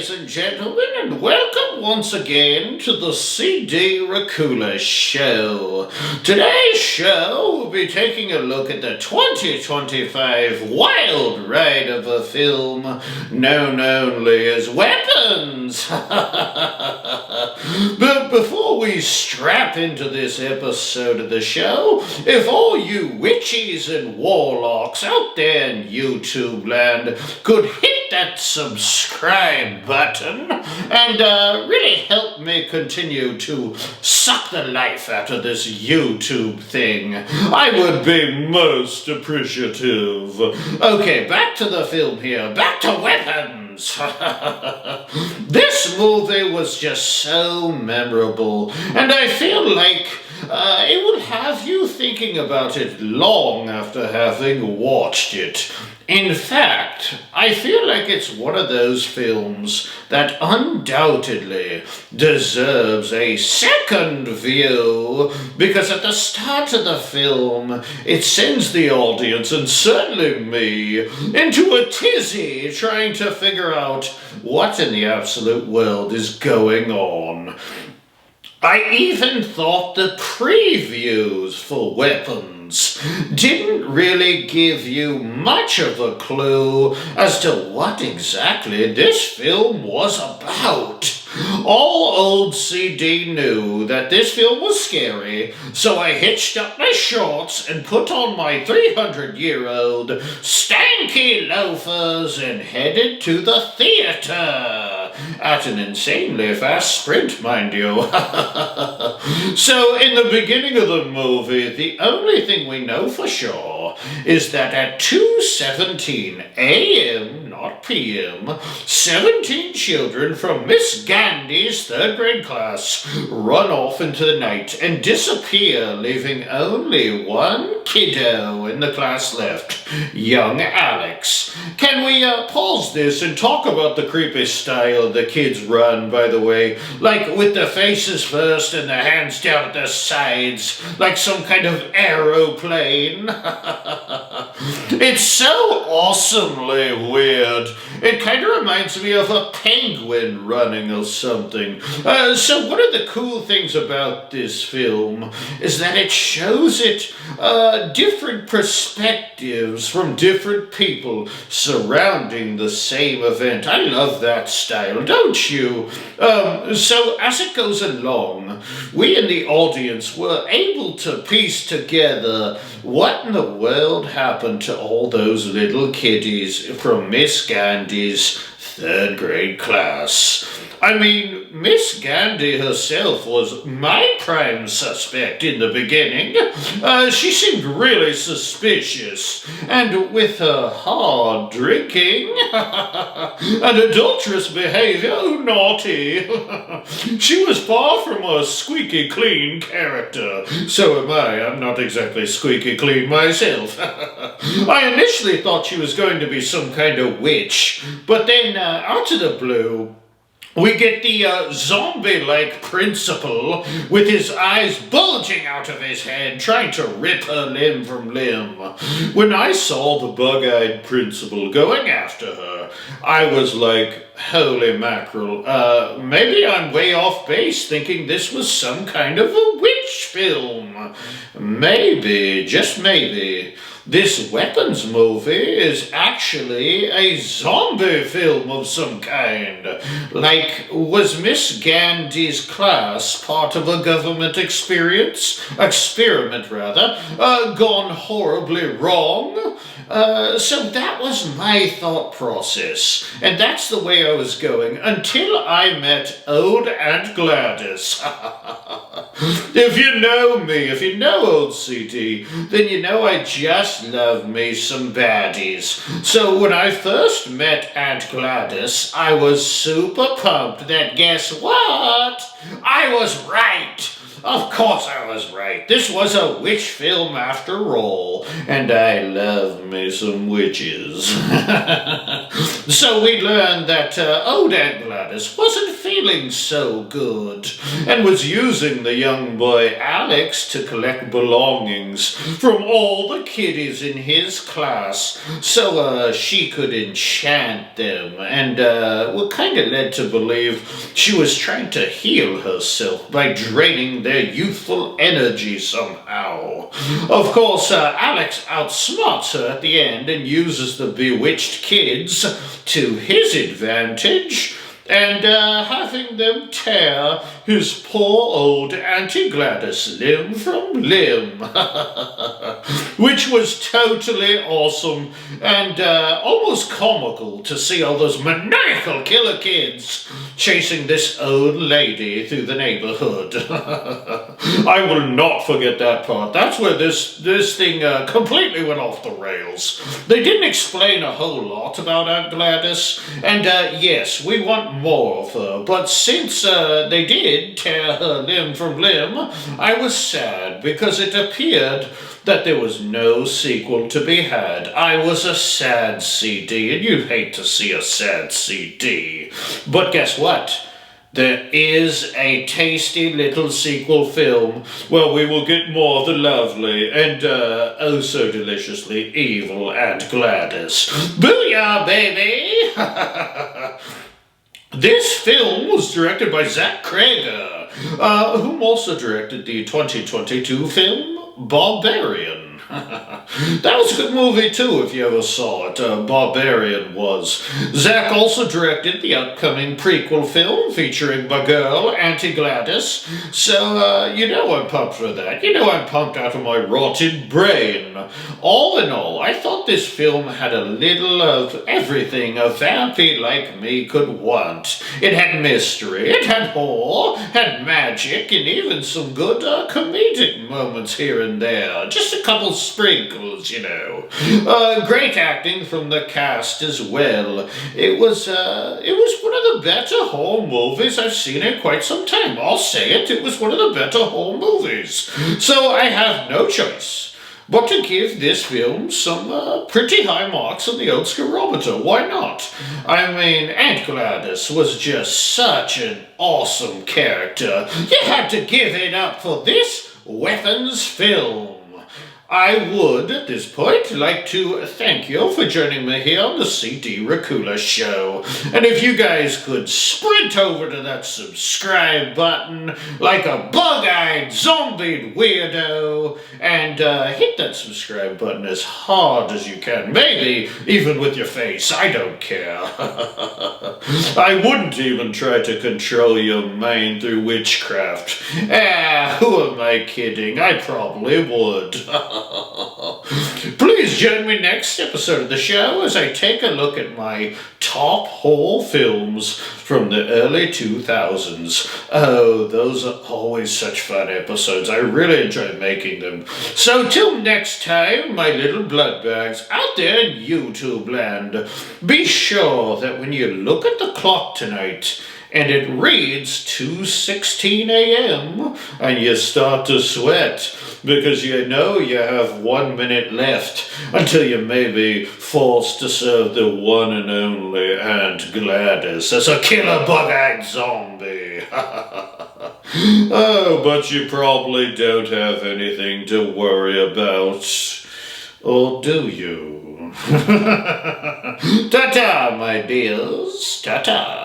ladies and gentlemen, and welcome once again to the CD Racoola Show. Today's show will be taking a look at the 2025 wild ride of a film known only as Weapons. But before we strap into this episode of the show, if all you witches and warlocks out there in YouTube land could hit that subscribe button and really help me continue to suck the life out of this YouTube thing, I would be most appreciative. Okay, back to the film here. Back to Weapons. This movie was just so memorable, and I feel like it will have you thinking about it long after having watched it. In fact, I feel like it's one of those films that undoubtedly deserves a second view, because at the start of the film, it sends the audience, and certainly me, into a tizzy trying to figure out what in the absolute world is going on. I even thought the previews for Weapons didn't really give you much of a clue as to what exactly this film was about. All old CD knew that this film was scary, so I hitched up my shorts and put on my 300-year-old stanky loafers and headed to the theater. At an insanely fast sprint, mind you. So, in the beginning of the movie, the only thing we know for sure is that at 2:17 a.m., not p.m., 17 children from Miss Gandhi's third grade class run off into the night and disappear, leaving only one kiddo in the class left, young Alex. Can we pause this and talk about the creepy style the kids run, by the way? Like with the faces first and the hands down at their sides, like some kind of aeroplane. It's so awesomely weird. It kind of reminds me of a penguin running or something. So one of the cool things about this film is that it shows it different perspectives from different people surrounding the same event. I love that style, don't you? So as it goes along, we in the audience were able to piece together what in the world happened to all those little kiddies from Miss Gandhi's third grade class. I mean, Miss Gandhi herself was my prime suspect in the beginning. She seemed really suspicious, and with her hard drinking and adulterous behavior, oh naughty, she was far from a squeaky clean character. So am I. I'm not exactly squeaky clean myself. I initially thought she was going to be some kind of witch, but then out of the blue, we get the zombie-like principal with his eyes bulging out of his head, trying to rip her limb from limb. When I saw the bug-eyed principal going after her, I was like, holy mackerel, maybe I'm way off base thinking this was some kind of a witch film. Maybe, just maybe, this Weapons movie is actually a zombie film of some kind. Like, was Miss Gandhi's class part of a government experiment gone horribly wrong? So that was my thought process, and that's the way I was going until I met old Aunt Gladys. If you know me, if you know old CD, then you know I just love me some baddies. So when I first met Aunt Gladys, I was super pumped that guess what? I was right. Of course I was right. This was a witch film after all, and I love me some witches. So we learned that old Aunt Gladys wasn't feeling so good, and was using the young boy Alex to collect belongings from all the kiddies in his class, so she could enchant them, and were kind of led to believe she was trying to heal herself by draining their youthful energy somehow. Of course, Alex outsmarts her at the end and uses the bewitched kids to his advantage, and having them tear his poor old Auntie Gladys limb from limb. Which was totally awesome and almost comical to see all those maniacal killer kids chasing this old lady through the neighborhood. I will not forget that part. That's where this thing completely went off the rails. They didn't explain a whole lot about Aunt Gladys, and yes, we want more of her, but since they did tear her limb from limb, I was sad because it appeared that there was no sequel to be had. I was a sad CD, and you'd hate to see a sad CD. But guess what? There is a tasty little sequel film where we will get more of the lovely and oh so deliciously evil Aunt Gladys. Booyah, baby! This film was directed by Zach Cregger, whom also directed the 2022 film Barbarian. That was a good movie too, if you ever saw it. Barbarian was. Zach also directed the upcoming prequel film featuring my girl, Auntie Gladys. So, you know I'm pumped for that. You know I'm pumped out of my rotted brain. All in all, I thought this film had a little of everything a vampy like me could want. It had mystery, it had horror, had magic, and even some good comedic moments here and there. Just a couple sprinkles, you know. Great acting from the cast as well. It was one of the better horror movies I've seen in quite some time. I'll say it. It was one of the better horror movies. So I have no choice but to give this film some pretty high marks on the old Scarometer. Why not? I mean, Aunt Gladys was just such an awesome character. You had to give it up for this weapons film. I would, at this point, like to thank you for joining me here on the CD Racoola Show. And if you guys could sprint over to that subscribe button like a bug-eyed, zombied weirdo, and hit that subscribe button as hard as you can. Maybe even with your face. I don't care. I wouldn't even try to control your mind through witchcraft. Who am I kidding? I probably would. Please join me next episode of the show as I take a look at my top horror films from the early 2000s. Oh, those are always such fun episodes. I really enjoy making them. So till next time, my little blood bags out there in YouTube land, be sure that when you look at the clock tonight, and it reads 2:16 a.m., and you start to sweat because you know you have 1 minute left until you may be forced to serve the one and only Aunt Gladys as a killer bug-eyed zombie. Oh, but you probably don't have anything to worry about. Or do you? Ta-ta, my dears. Ta-ta.